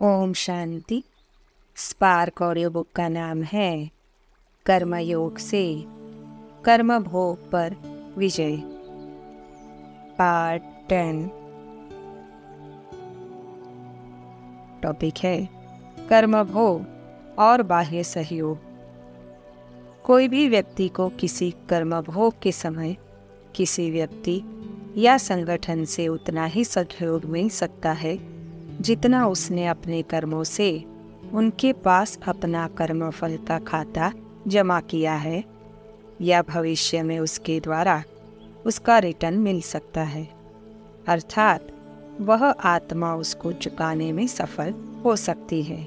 Om Shanti. Spark audio book का नाम है कर्मयोग से कर्म भोग पर विजय, पार्ट 10। टॉपिक है कर्म भोग और बाह्य सहयोग। कोई भी व्यक्ति को किसी कर्म भोग के समय किसी व्यक्ति या संगठन से उतना ही सहयोग मिल सकता है जितना उसने अपने कर्मों से उनके पास अपना कर्मफल का खाता जमा किया है या भविष्य में उसके द्वारा उसका रिटर्न मिल सकता है, अर्थात वह आत्मा उसको चुकाने में सफल हो सकती है।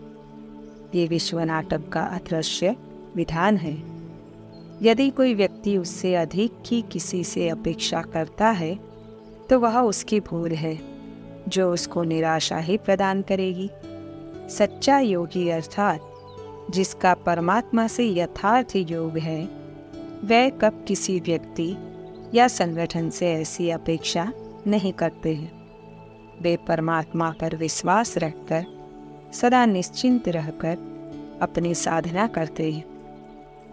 ये विश्व नाटक का अदृश्य विधान है। यदि कोई व्यक्ति उससे अधिक की किसी से अपेक्षा करता है तो वह उसकी भूल है जो उसको निराशा ही प्रदान करेगी। सच्चा योगी अर्थात जिसका परमात्मा से यथार्थ योग है, वह कब किसी व्यक्ति या संगठन से ऐसी अपेक्षा नहीं करते हैं। वे परमात्मा पर विश्वास रखकर सदा निश्चिंत रहकर अपनी साधना करते हैं,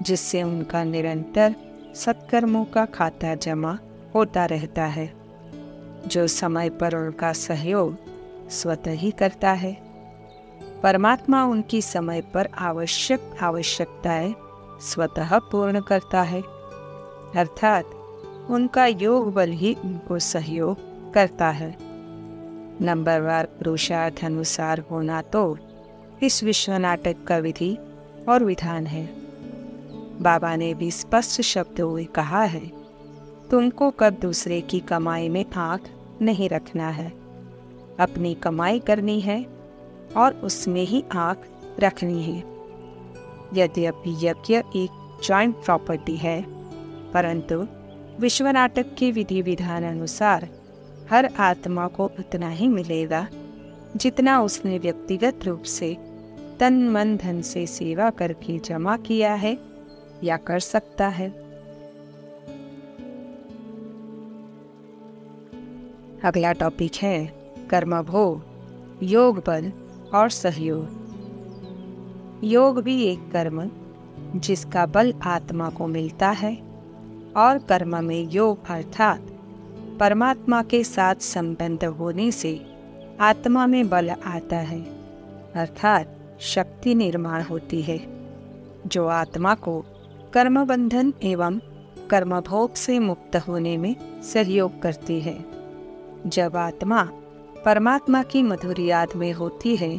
जिससे उनका निरंतर सत्कर्मों का खाता जमा होता रहता है, जो समय पर उनका सहयोग स्वतः ही करता है। परमात्मा उनकी समय पर आवश्यकताएं स्वतः पूर्ण करता है, अर्थात उनका योग बल ही उनको सहयोग करता है। नंबरवार पुरुषार्थ अनुसार होना तो इस विश्व नाटक का विधि और विधान है। बाबा ने भी स्पष्ट शब्दों में कहा है, तुमको कब दूसरे की कमाई में आंख नहीं रखना है। अपनी कमाई करनी है और उसमें ही आंख रखनी है। यद्यपि यज्ञ एक जॉइंट प्रॉपर्टी है, परंतु विश्व नाटक के विधि विधान अनुसार हर आत्मा को उतना ही मिलेगा जितना उसने व्यक्तिगत रूप से तन मन धन से सेवा करके जमा किया है या कर सकता है। अगला टॉपिक है कर्म भोग, योग बल और सहयोग। योग भी एक कर्म जिसका बल आत्मा को मिलता है, और कर्म में योग अर्थात परमात्मा के साथ संबंध होने से आत्मा में बल आता है, अर्थात शक्ति निर्माण होती है, जो आत्मा को कर्म बंधन एवं कर्म भोग से मुक्त होने में सहयोग करती है। जब आत्मा परमात्मा की मधुर याद में होती है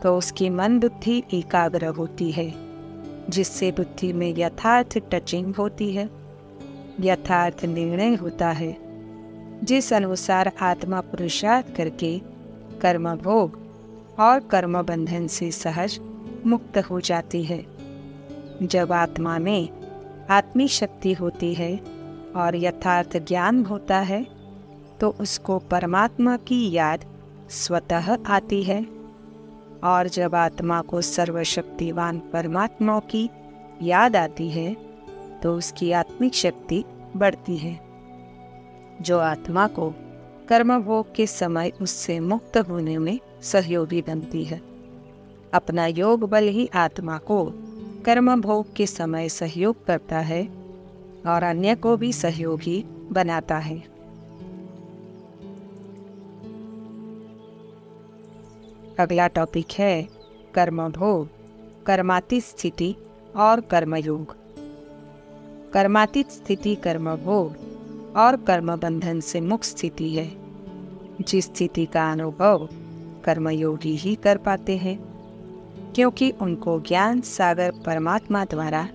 तो उसकी मन बुद्धि एकाग्र होती है, जिससे बुद्धि में यथार्थ टचिंग होती है, यथार्थ निर्णय होता है, जिस अनुसार आत्मा पुरुषार्थ करके कर्म भोग और कर्म बंधन से सहज मुक्त हो जाती है। जब आत्मा में आत्मिक शक्ति होती है और यथार्थ ज्ञान होता है तो उसको परमात्मा की याद स्वतः आती है, और जब आत्मा को सर्वशक्तिवान परमात्मा की याद आती है तो उसकी आत्मिक शक्ति बढ़ती है, जो आत्मा को कर्म भोग के समय उससे मुक्त होने में सहयोगी बनती है। अपना योग बल ही आत्मा को कर्म भोग के समय सहयोग करता है और अन्य को भी सहयोगी बनाता है। अगला टॉपिक है कर्म भोग, कर्मातीत स्थिति और कर्मयोग। कर्मातीत स्थिति कर्म भोग और कर्म बंधन से मुक्त स्थिति है, जिस स्थिति का अनुभव कर्मयोगी ही कर पाते हैं, क्योंकि उनको ज्ञान सागर परमात्मा द्वारा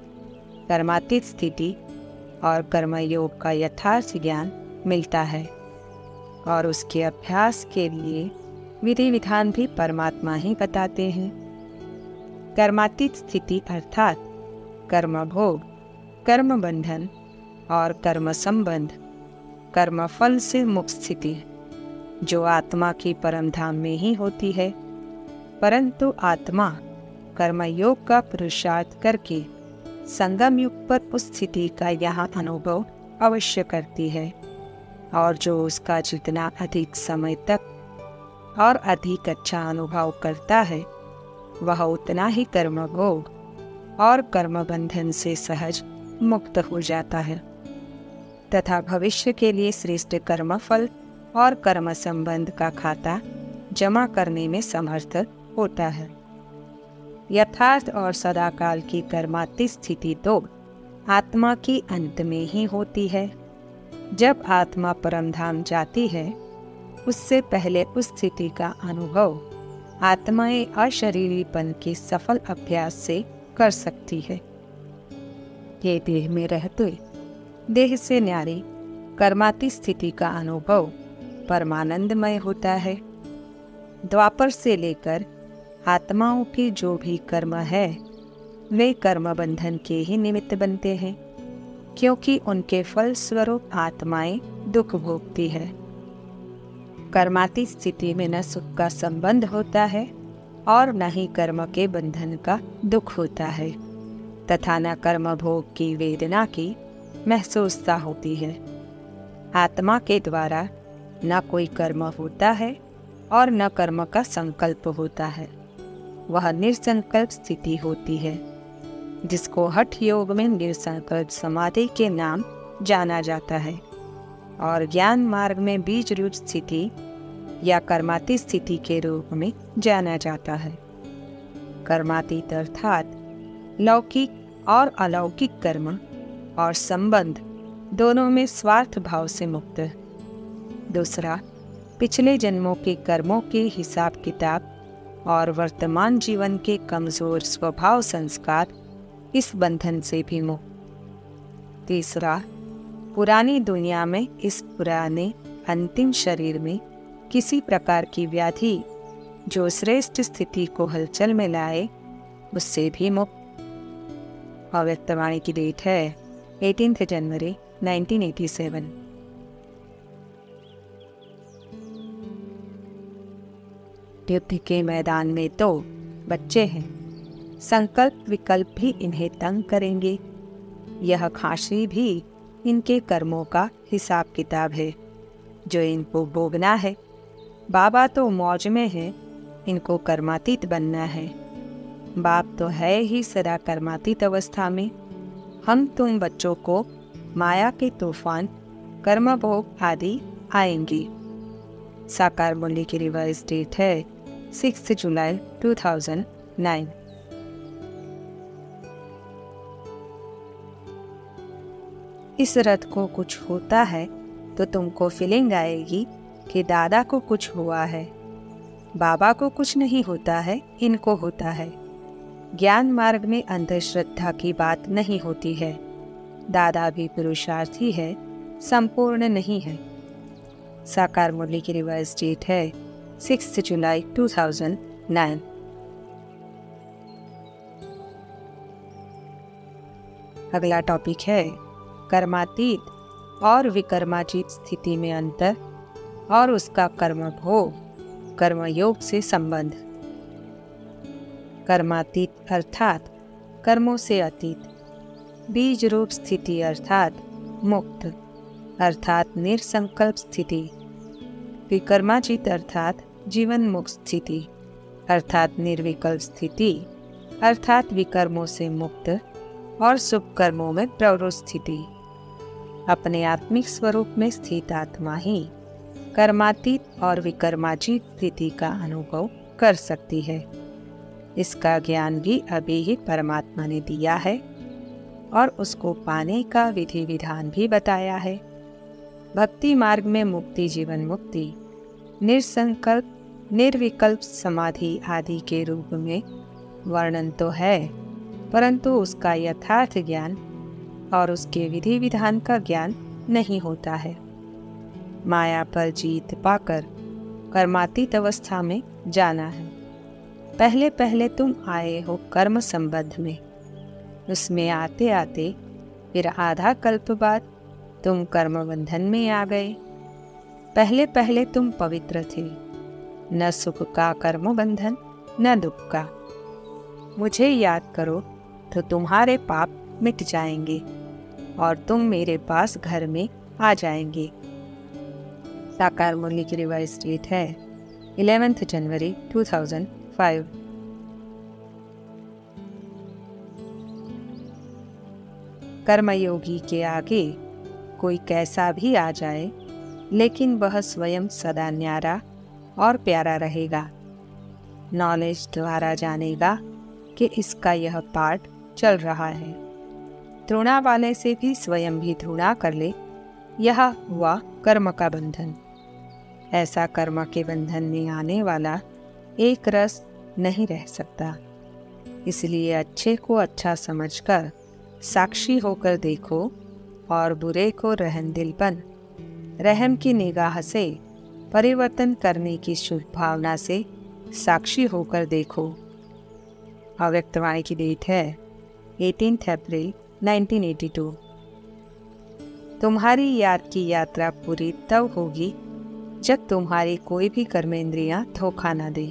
कर्मातीत स्थिति और कर्मयोग का यथार्थ ज्ञान मिलता है, और उसके अभ्यास के लिए विधि विधान भी परमात्मा ही बताते हैं। कर्मातीत स्थिति अर्थात कर्म भोग, कर्म बंधन और कर्म संबंध, कर्म फल से मुक्त स्थिति, जो आत्मा की परम धाम में ही होती है, परंतु आत्मा कर्मयोग का पुरुषार्थ करके संगम युग पर उस स्थिति का यहाँ अनुभव अवश्य करती है, और जो उसका जितना अधिक समय तक और अधिक अच्छा अनुभव करता है, वह उतना ही कर्म भोग और कर्म बंधन से सहज मुक्त हो जाता है तथा भविष्य के लिए श्रेष्ठ कर्मफल और कर्म संबंध का खाता जमा करने में समर्थ होता है। यथार्थ और सदाकाल की कर्मातीत स्थिति तो आत्मा की अंत में ही होती है। जब आत्मा परमधाम जाती है, उससे पहले उस स्थिति का अनुभव आत्माएं अशरीरीपन के सफल अभ्यास से कर सकती है। ये देह में रहते देह से न्यारी कर्मातीत स्थिति का अनुभव परमानंदमय होता है। द्वापर से लेकर आत्माओं के जो भी कर्म है, वे कर्म बंधन के ही निमित्त बनते हैं, क्योंकि उनके फल स्वरूप आत्माएं दुख भोगती है। कर्मातीत स्थिति में न सुख का संबंध होता है और न ही कर्म के बंधन का दुख होता है तथा न कर्म भोग की वेदना की महसूसता होती है। आत्मा के द्वारा न कोई कर्म होता है और न कर्म का संकल्प होता है। वह निरसंकल्प स्थिति होती है, जिसको हठ योग में निरसंकल्प समाधि के नाम जाना जाता है और ज्ञान मार्ग में बीज रूप स्थिति या कर्मातीत स्थिति के रूप में जाना जाता है। कर्मातीत अर्थात लौकिक और अलौकिक कर्म और संबंध दोनों में स्वार्थ भाव से मुक्त। दूसरा, पिछले जन्मों के कर्मों के हिसाब किताब और वर्तमान जीवन के कमजोर स्वभाव संस्कार इस बंधन से भी मुक्त। तीसरा, पुरानी दुनिया में इस पुराने अंतिम शरीर में किसी प्रकार की व्याधि जो श्रेष्ठ स्थिति को हलचल में लाए, उससे भी मुक्त। अव्यक्तवाणी की डेट है 18 जनवरी 1987। युद्ध के मैदान में तो बच्चे हैं, संकल्प विकल्प भी इन्हें तंग करेंगे। यह खांसी भी इनके कर्मों का हिसाब किताब है जो इनको भोगना है। बाबा तो मौज में है, इनको कर्मातीत बनना है। बाप तो है ही सदा कर्मातीत अवस्था में। हम तुम बच्चों को माया के तूफान कर्म भोग आदि आएंगी। साकार मुरली की रिवाइज डेट है 6 जुलाई 2009। इस रथ को कुछ होता है तो तुमको फीलिंग आएगी कि दादा को कुछ हुआ है। बाबा को कुछ नहीं होता है, इनको होता है। ज्ञान मार्ग में अंधश्रद्धा की बात नहीं होती है। दादा भी पुरुषार्थी है, संपूर्ण नहीं है। साकार मुरली की रिवाइज डेट है 6 जुलाई 2009। अगला टॉपिक है कर्मातीत और विकर्मातीत स्थिति में अंतर और उसका कर्म भोग कर्मयोग से संबंध। कर्मातीत अर्थात कर्मों से अतीत, बीज रूप स्थिति अर्थात मुक्त अर्थात निरसंकल्प स्थिति। विकर्मातीत अर्थात जीवन मुक्त स्थिति अर्थात निर्विकल्प स्थिति अर्थात विकर्मों से मुक्त और शुभ कर्मों में प्रवृत्त स्थिति। अपने आत्मिक स्वरूप में स्थित आत्मा ही कर्मातीत और विकर्मातीत स्थिति का अनुभव कर सकती है। इसका ज्ञान भी अभी ही परमात्मा ने दिया है और उसको पाने का विधि विधान भी बताया है। भक्ति मार्ग में मुक्ति, जीवन मुक्ति, निरसंकल्प निर्विकल्प समाधि आदि के रूप में वर्णन तो है, परंतु उसका यथार्थ ज्ञान और उसके विधि विधान का ज्ञान नहीं होता है। माया पर जीत पाकर कर्मातीत अवस्था में जाना है। पहले पहले तुम आए हो कर्म संबंध में, उसमें आते आते फिर आधा कल्प बाद तुम कर्म बंधन में आ गए। पहले पहले तुम पवित्र थे, न सुख का कर्म बंधन न दुख का। मुझे याद करो तो तुम्हारे पाप मिट जाएंगे और तुम मेरे पास घर में आ जाएंगे। साकार मुरली की रिवाइज डेट है 11th जनवरी 2005। कर्मयोगी के आगे कोई कैसा भी आ जाए, लेकिन वह स्वयं सदा न्यारा और प्यारा रहेगा। नॉलेज द्वारा जानेगा कि इसका यह पाठ चल रहा है। तृणा वाले से भी स्वयं भी तृणा कर ले, यह हुआ कर्म का बंधन। ऐसा कर्म के बंधन में आने वाला एक रस नहीं रह सकता। इसलिए अच्छे को अच्छा समझकर साक्षी होकर देखो और बुरे को रहमदिलपन, रहम की निगाह से परिवर्तन करने की शुभ भावना से साक्षी होकर देखो। अव्यक्तवाणी की डेट है 18 अप्रैल 1982। तुम्हारी याद की यात्रा पूरी तब होगी जब तुम्हारी कोई भी कर्मेंद्रियां धोखा न दे,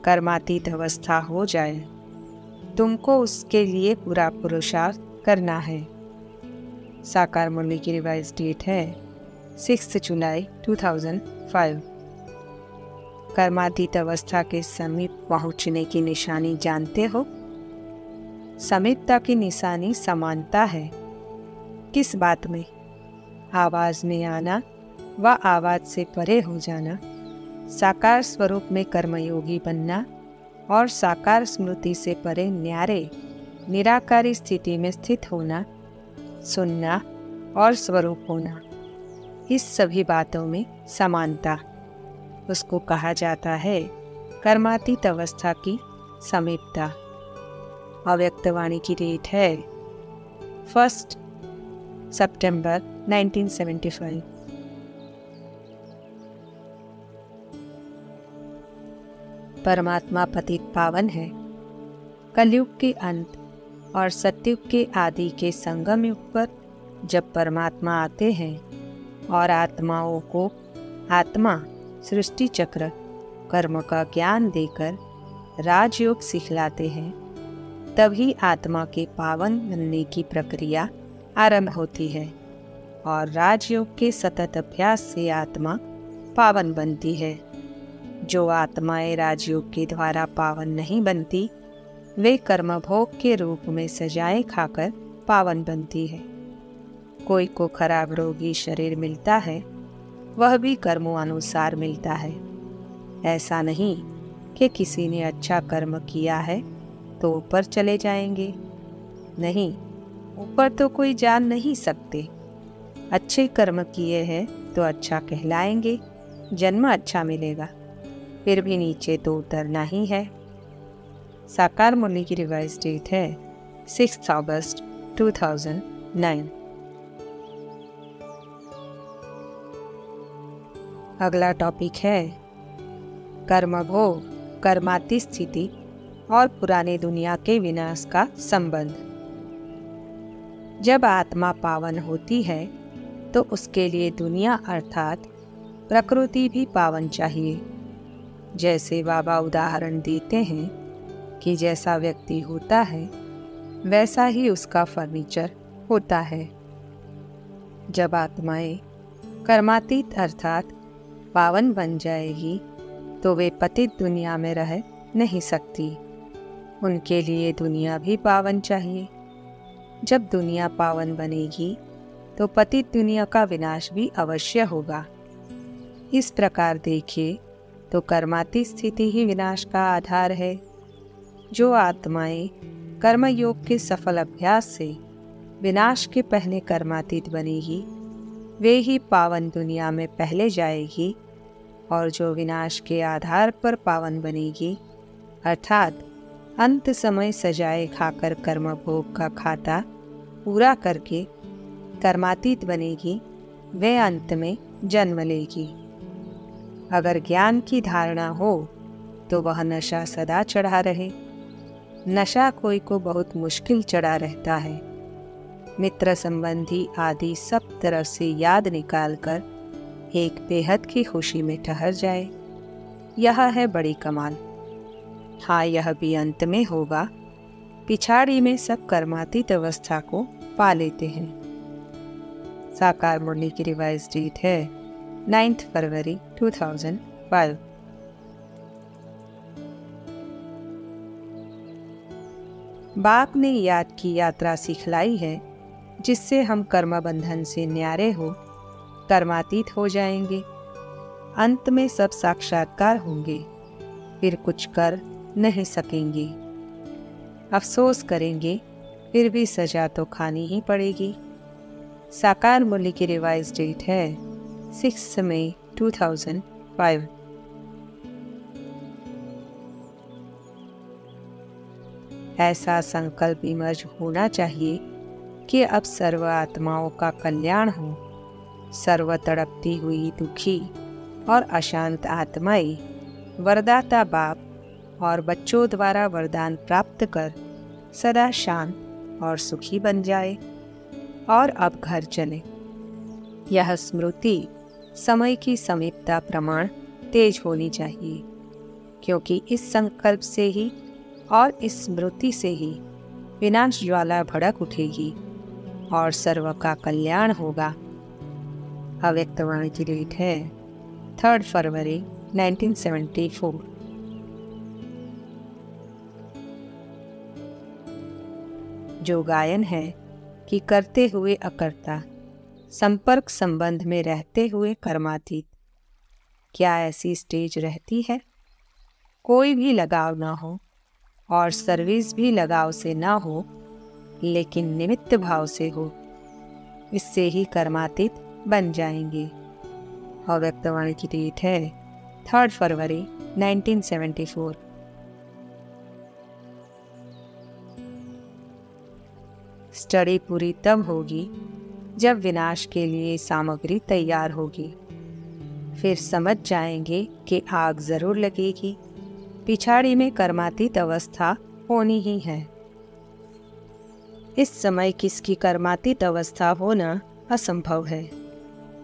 कर्मातीत अवस्था हो जाए। तुमको उसके लिए पूरा पुरुषार्थ करना है। साकार मुरली की रिवाइज डेट है 6 जुलाई 2005। कर्मातीत अवस्था के समीप पहुंचने की निशानी जानते हो? समीपता की निशानी समानता है। किस बात में? आवाज में आना व आवाज से परे हो जाना, साकार स्वरूप में कर्मयोगी बनना और साकार स्मृति से परे न्यारे निराकारी स्थिति में स्थित होना, सुनना और स्वरूप होना, इस सभी बातों में समानता, उसको कहा जाता है कर्मातीत अवस्था की समीपता। अव्यक्तवाणी की डेट है 1 सितंबर 1975। परमात्मा पतित पावन है। कलयुग के अंत और सतयुग के आदि के संगम युग पर जब परमात्मा आते हैं और आत्माओं को आत्मा सृष्टि चक्र कर्म का ज्ञान देकर राजयोग सिखलाते हैं, तभी आत्मा के पावन बनने की प्रक्रिया आरंभ होती है और राजयोग के सतत अभ्यास से आत्मा पावन बनती है। जो आत्माएं राजयोग के द्वारा पावन नहीं बनती, वे कर्मभोग के रूप में सजाएं खाकर पावन बनती है। कोई को खराब रोगी शरीर मिलता है, वह भी कर्मों अनुसार मिलता है। ऐसा नहीं कि किसी ने अच्छा कर्म किया है तो ऊपर चले जाएंगे। नहीं, ऊपर तो कोई जा नहीं सकते। अच्छे कर्म किए हैं तो अच्छा कहलाएंगे, जन्म अच्छा मिलेगा, फिर भी नीचे तो उतरना ही है। साकार मुरली की रिवाइज डेट है 6 अगस्त 2009। अगला टॉपिक है कर्मभोग, कर्माती स्थिति और पुराने दुनिया के विनाश का संबंध। जब आत्मा पावन होती है तो उसके लिए दुनिया अर्थात प्रकृति भी पावन चाहिए। जैसे बाबा उदाहरण देते हैं कि जैसा व्यक्ति होता है वैसा ही उसका फर्नीचर होता है। जब आत्माएं कर्मातीत अर्थात पावन बन जाएगी तो वे पतित दुनिया में रह नहीं सकती। उनके लिए दुनिया भी पावन चाहिए। जब दुनिया पावन बनेगी तो पतित दुनिया का विनाश भी अवश्य होगा। इस प्रकार देखिए तो कर्मातीत स्थिति ही विनाश का आधार है। जो आत्माएं कर्मयोग के सफल अभ्यास से विनाश के पहले कर्मातीत बनेगी, वे ही पावन दुनिया में पहले जाएगी। और जो विनाश के आधार पर पावन बनेगी अर्थात अंत समय सजाए खाकर कर्म भोग का खाता पूरा करके कर्मातीत बनेगी, वे अंत में जन्म लेगी। अगर ज्ञान की धारणा हो तो वह नशा सदा चढ़ा रहे। नशा कोई को बहुत मुश्किल चढ़ा रहता है। मित्र संबंधी आदि सब तरफ से याद निकालकर एक बेहद की खुशी में ठहर जाए, यह है बड़ी कमाल। हाँ, यह भी अंत में होगा। पिछाड़ी में सब कर्मातीत अवस्था को पा लेते हैं। साकार मुरली की रिवाइज डेट है 9 फरवरी 2005। बाप ने याद की यात्रा सिखलाई है, जिससे हम कर्म बंधन से न्यारे हो कर्मातीत हो जाएंगे। अंत में सब साक्षात्कार होंगे, फिर कुछ कर नहीं सकेंगे। अफसोस करेंगे, फिर भी सजा तो खानी ही पड़ेगी। साकार मुरली की रिवाइज डेट है 6 मई 2005। ऐसा संकल्प विमर्श होना चाहिए कि अब सर्व आत्माओं का कल्याण हो। सर्व तड़पती हुई दुखी और अशांत आत्माएं वरदाता बाप और बच्चों द्वारा वरदान प्राप्त कर सदा शांत और सुखी बन जाए और अब घर चले। यह स्मृति समय की समीपता प्रमाण तेज होनी चाहिए, क्योंकि इस संकल्प से ही और इस स्मृति से ही विनाश ज्वाला भड़क उठेगी और सर्व का कल्याण होगा। अव्यक्तवाणी की डेट है 3 फरवरी 1974। जो गायन है कि करते हुए अकर्ता, संपर्क संबंध में रहते हुए कर्मातीत, क्या ऐसी स्टेज रहती है? कोई भी लगाव ना हो और सर्विस भी लगाव से ना हो, लेकिन निमित्त भाव से हो। इससे ही कर्मातीत बन जाएंगे। अव्यक्तवाणी की डेट है 3 फरवरी 1974। स्टडी पूरी तब होगी जब विनाश के लिए सामग्री तैयार होगी। फिर समझ जाएंगे कि आग जरूर लगेगी। पिछाड़ी में कर्मातीत अवस्था होनी ही है। इस समय किसकी कर्मातीत अवस्था होना असंभव है।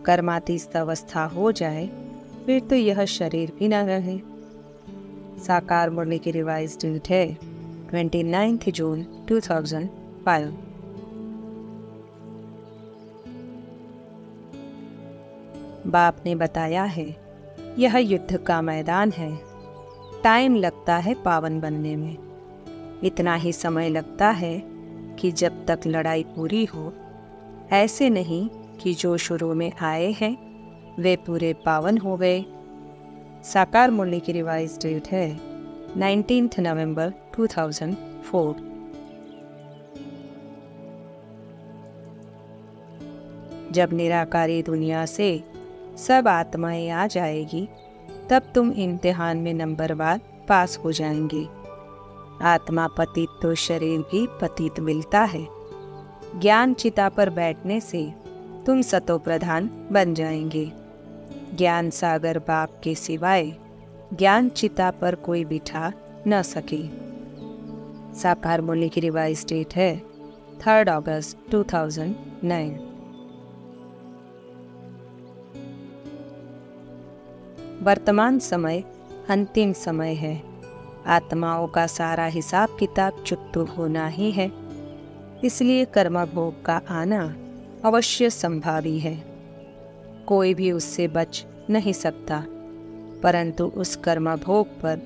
कर्मातीत अवस्था हो जाए फिर तो यह शरीर भी न रहे। साकार मुरली की रिवाइज डेट है 29 जून 2005। बाप ने बताया है, यह युद्ध का मैदान है। टाइम लगता है पावन बनने में। इतना ही समय लगता है कि जब तक लड़ाई पूरी हो। ऐसे नहीं कि जो शुरू में आए हैं वे पूरे पावन हो गए। साकार मुरली की रिवाइज डेट है 19 नवंबर 2004। जब निराकारी दुनिया से सब आत्माएं आ जाएगी, तब तुम इम्तिहान में नंबरवार पास हो जाएंगे। आत्मा पतित तो शरीर भी पतित मिलता है। ज्ञान चिता पर बैठने से तुम सतो प्रधान बन जाएंगे। ज्ञान सागर बाप के सिवाय ज्ञान चिता पर कोई बिठा न सके। साकार मुरली की रिवाइज डेट है 3 अगस्त 2009। वर्तमान समय अंतिम समय है। आत्माओं का सारा हिसाब किताब चुकतो होना ही है। इसलिए कर्म भोग का आना अवश्य संभावी है। कोई भी उससे बच नहीं सकता, परंतु उस कर्म भोग पर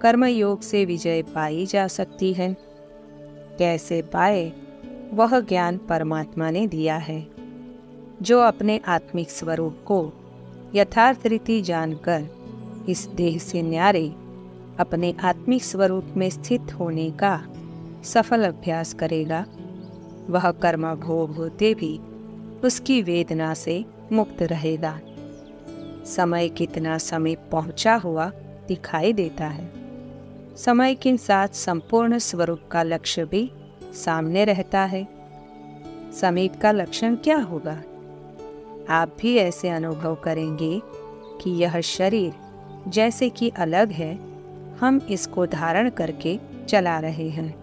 कर्मयोग से विजय पाई जा सकती है। कैसे पाए, वह ज्ञान परमात्मा ने दिया है। जो अपने आत्मिक स्वरूप को यथार्थ रीति जानकर इस देह से न्यारे अपने आत्मिक स्वरूप में स्थित होने का सफल अभ्यास करेगा, वह कर्म भोग होते भी उसकी वेदना से मुक्त रहेगा। समय कितना समीप पहुंचा हुआ दिखाई देता है। समय के साथ संपूर्ण स्वरूप का लक्ष्य भी सामने रहता है। समीप का लक्षण क्या होगा? आप भी ऐसे अनुभव करेंगे कि यह शरीर जैसे कि अलग है, हम इसको धारण करके चला रहे हैं।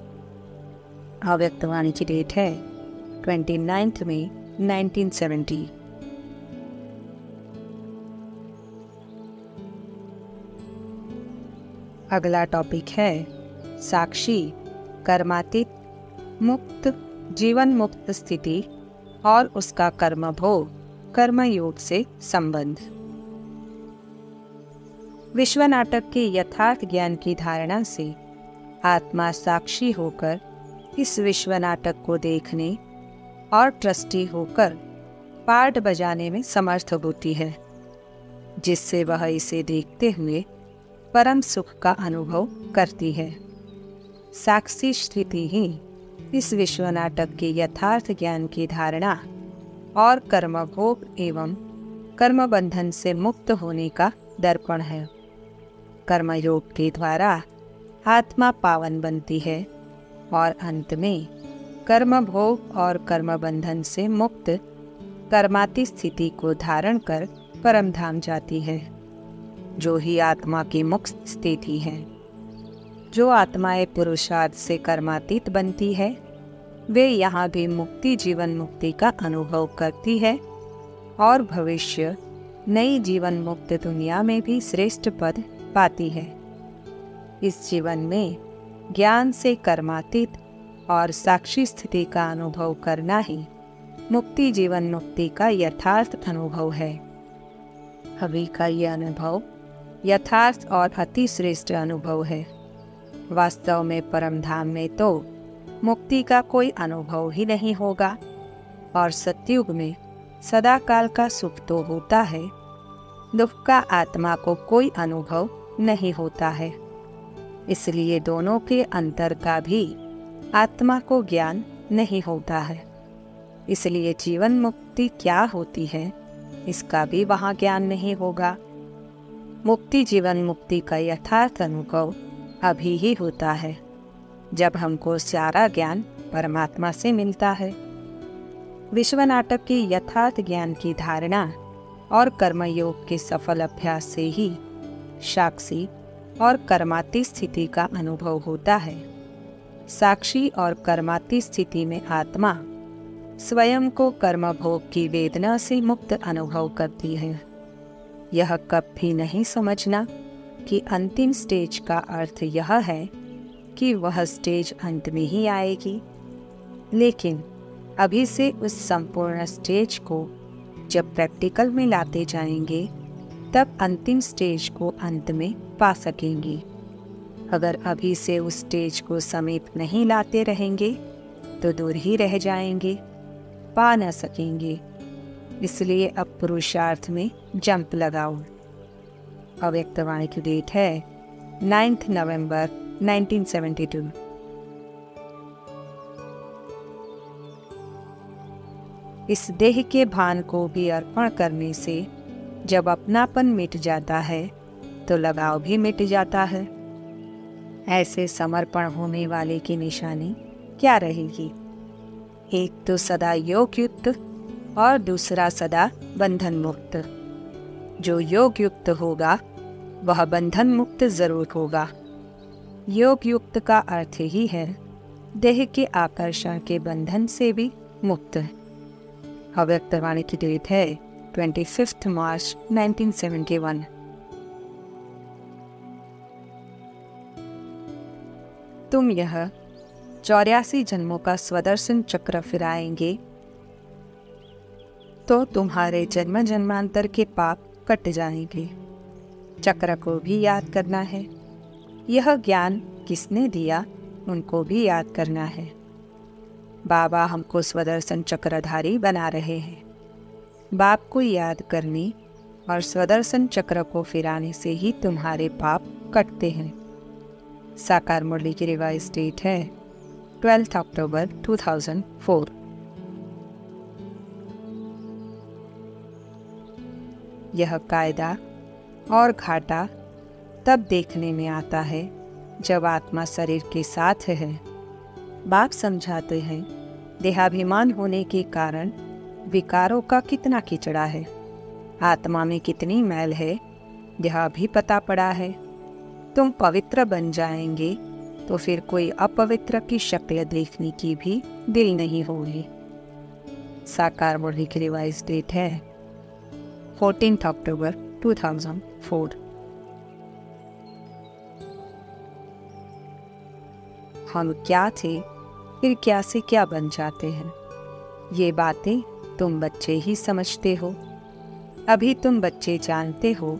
अव्यक्तवाणी की डेट है 29 मई 1970। अगला टॉपिक है साक्षी, कर्मातीत, मुक्त, जीवन मुक्त स्थिति और उसका कर्म भोग, कर्मयोग से संबंध। विश्व नाटक के यथार्थ ज्ञान की धारणा से आत्मा साक्षी होकर इस विश्व नाटक को देखने और ट्रस्टी होकर पार्ट बजाने में समर्थ होती है, जिससे वह इसे देखते हुए परम सुख का अनुभव करती है। साक्षी स्थिति ही इस विश्व नाटक के यथार्थ ज्ञान की धारणा और कर्मभोग एवं कर्म बंधन से मुक्त होने का दर्पण है। कर्मयोग के द्वारा आत्मा पावन बनती है और अंत में कर्म भोग और कर्म बंधन से मुक्त कर्माती स्थिति को धारण कर परम धाम जाती है, जो ही आत्मा की मुक्त स्थिति है। जो आत्माएं पुरुषार्थ से कर्मातीत बनती है, वे यहाँ भी मुक्ति जीवन मुक्ति का अनुभव करती है और भविष्य नई जीवन मुक्त दुनिया में भी श्रेष्ठ पद पाती है। इस जीवन में ज्ञान से कर्मातीत और साक्षी स्थिति का अनुभव करना ही मुक्ति जीवन मुक्ति का यथार्थ अनुभव है। अभी का यह अनुभव यथार्थ और अति श्रेष्ठ अनुभव है। वास्तव में परम धाम में तो मुक्ति का कोई अनुभव ही नहीं होगा और सतयुग में सदा काल का सुख तो होता है, दुख का आत्मा को कोई अनुभव नहीं होता है। इसलिए दोनों के अंतर का भी आत्मा को ज्ञान नहीं होता है। इसलिए जीवन मुक्ति क्या होती है, इसका भी वहाँ ज्ञान नहीं होगा। मुक्ति जीवन मुक्ति का यथार्थ अनुभव अभी ही होता है, जब हमको सारा ज्ञान परमात्मा से मिलता है। विश्व नाटक के यथार्थ ज्ञान की धारणा और कर्मयोग के सफल अभ्यास से ही साक्षी और कर्माती स्थिति का अनुभव होता है। साक्षी और कर्माती स्थिति में आत्मा स्वयं को कर्म भोग की वेदना से मुक्त अनुभव करती है। यह कब भी नहीं समझना कि अंतिम स्टेज का अर्थ यह है कि वह स्टेज अंत में ही आएगी, लेकिन अभी से उस संपूर्ण स्टेज को जब प्रैक्टिकल में लाते जाएंगे, तब अंतिम स्टेज को अंत में पा सकेंगे। अगर अभी से उस स्टेज को समीप नहीं लाते रहेंगे तो दूर ही रह जाएंगे, पा न सकेंगे। इसलिए अब पुरुषार्थ में जंप लगाओ। अव्यक्तवाणी की डेट है 9 नवंबर 1972। इस देह के भान को भी अर्पण करने से जब अपनापन मिट जाता है तो लगाव भी मिट जाता है। ऐसे समर्पण होने वाले की निशानी क्या रहेगी? एक तो सदा योग युक्त और दूसरा सदा बंधन मुक्त। जो योग युक्त होगा वह बंधन मुक्त जरूर होगा। योग युक्त का अर्थ ही है देह के आकर्षण के बंधन से भी मुक्त। अव्यक्तवाणी की डेट है 25 मार्च 1971। तुम यह 84 जन्मों का स्वदर्शन चक्र फिराएंगे तो तुम्हारे जन्म जन्मांतर के पाप कट जाएंगे। चक्र को भी याद करना है। यह ज्ञान किसने दिया उनको भी याद करना है। बाबा हमको स्वदर्शन चक्रधारी बना रहे हैं। बाप को याद करने और स्वदर्शन चक्र को फिराने से ही तुम्हारे पाप कटते हैं। साकार मुरली की रिवाइज डेट है 12 अक्टूबर 2004। यह कायदा और घाटा तब देखने में आता है जब आत्मा शरीर के साथ है। बाप समझाते हैं देहाभिमान होने के कारण विकारों का कितना कीचड़ा है, आत्मा में कितनी मैल है, यह भी पता पड़ा है। तुम पवित्र बन जाएंगे तो फिर कोई अपवित्र की शक्ल देखने की भी दिल नहीं होगी। साकार मुरली की रिवाइज डेट है 14 अक्टूबर 2004। हम क्या थे फिर क्या से क्या बन जाते हैं, ये बातें तुम बच्चे ही समझते हो। अभी तुम बच्चे जानते हो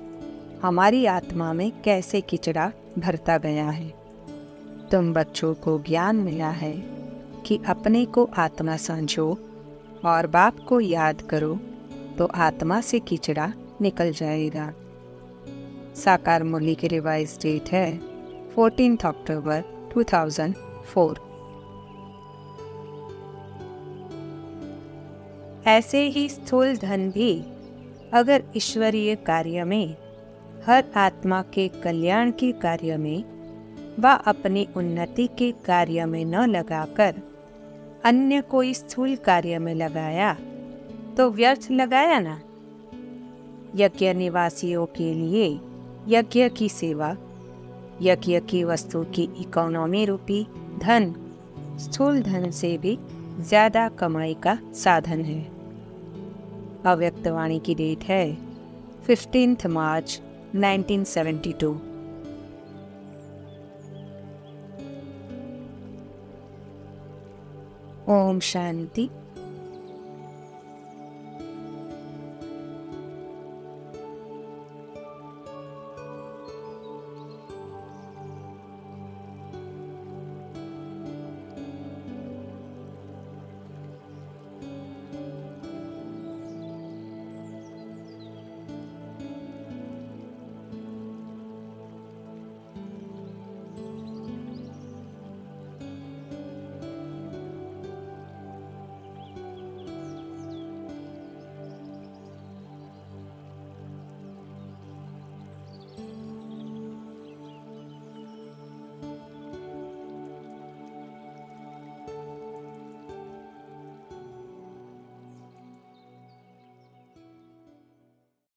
हमारी आत्मा में कैसे किचड़ा भरता गया है। तुम बच्चों को ज्ञान मिला है कि अपने को आत्मा समझो और बाप को याद करो तो आत्मा से कीचड़ा निकल जाएगा। साकार मुरली की रिवाइज डेट है 14 अक्टूबर 2004। ऐसे ही स्थूल धन भी अगर ईश्वरीय कार्य में, हर आत्मा के कल्याण के कार्य में व अपनी उन्नति के कार्य में न लगाकर अन्य कोई स्थूल कार्य में लगाया तो व्यर्थ लगाया ना। यज्ञ निवासियों के लिए यज्ञ की सेवा, यज्ञ की वस्तु की इकोनॉमी रूपी धन स्थूल धन से भी ज्यादा कमाई का साधन है। अव्यक्तवाणी की डेट है 15 मार्च 1972। ओम शांति।